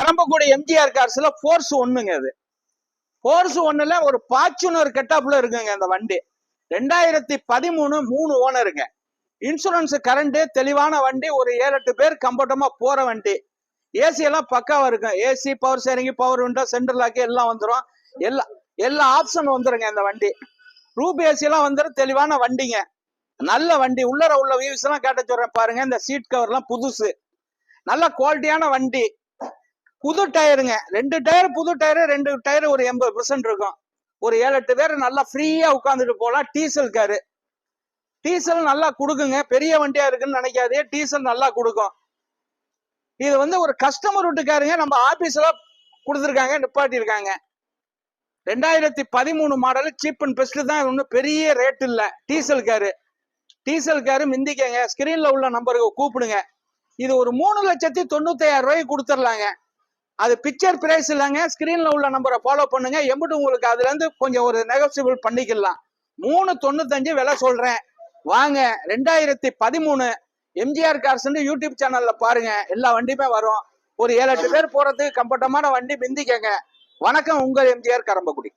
Karambakkudi MGR கார்ஸ்ல force ஒண்ணுங்க. அது force ஒண்ணுல ஒரு பாச்சுனர் கெட்டாப்ல இருக்குங்க அந்த வண்டி. 2013 3 ஓனருங்க. இன்சூரன்ஸ் கரண்ட் தெளிவான வண்டி. ஒரு 7-8 பேர் கம்ஃபர்டமா போற வண்டி. ஏசி எல்லாம் பக்காவா இருக்கும். AC, power steering, power window, central lock எல்லாம் வந்துடும். எல்லா ஆப்ஷன் வந்துருங்க இந்த வண்டி. ரூப் ஏசி எல்லாம் வந்துடும். தெளிவான வண்டிங்க. நல்ல வண்டி. உள்ள வியூஸ் எல்லாம் கேட்ட சொல்றேன் பாருங்க. இந்த சீட் கவர் எல்லாம் புதுசு. நல்ல குவாலிட்டியான வண்டி. புது டயருங்க. 2 டயர் புது டயரு. 2 டயர் ஒரு 80% இருக்கும். ஒரு 7-8 பேர் நல்லா ஃப்ரீயா உட்காந்துட்டு போலாம். Diesel car. டீசல் நல்லா கொடுக்குங்க. பெரிய வண்டியா இருக்குன்னு நினைக்காதே. டீசல் நல்லா கொடுக்கும். இது வந்து ஒரு கஸ்டமர் வீட்டுக்காருங்க. நம்ம ஆபீஸ்ல கொடுத்துருக்காங்க, நிப்பாட்டி இருக்காங்க. 2013 மாடல் சீப் அண்ட் பெஸ்ட் தான். ஒன்றும் பெரிய ரேட் இல்ல. Diesel car. டீசல் காரு மிந்திக்கங்க. ஸ்கிரீன்ல உள்ள நம்பருக்கு கூப்பிடுங்க. இது ஒரு 3,95,000 ரூபாய்க்கு கொடுத்துடலாங்க. அது பிக்சர் பிரைஸ் இல்லைங்க. ஸ்கிரீன்ல உள்ள நம்பரை ஃபாலோ பண்ணுங்க. எம்பிட்டு உங்களுக்கு அதுல இருந்து கொஞ்சம் ஒரு நெகோசியபிள் பண்ணிக்கலாம். 3,95 விலை சொல்றேன். வாங்க. 2013 எம்ஜிஆர் கார்ஸ் யூடியூப் சேனல்ல பாருங்க. எல்லா வண்டியுமே வரும். ஒரு 7-8 பேர் போறதுக்கு கம்ஃபர்டமான வண்டி. மிந்திக்கங்க. வணக்கம். உங்கள் எம்ஜிஆர் கரம்பக்குடி.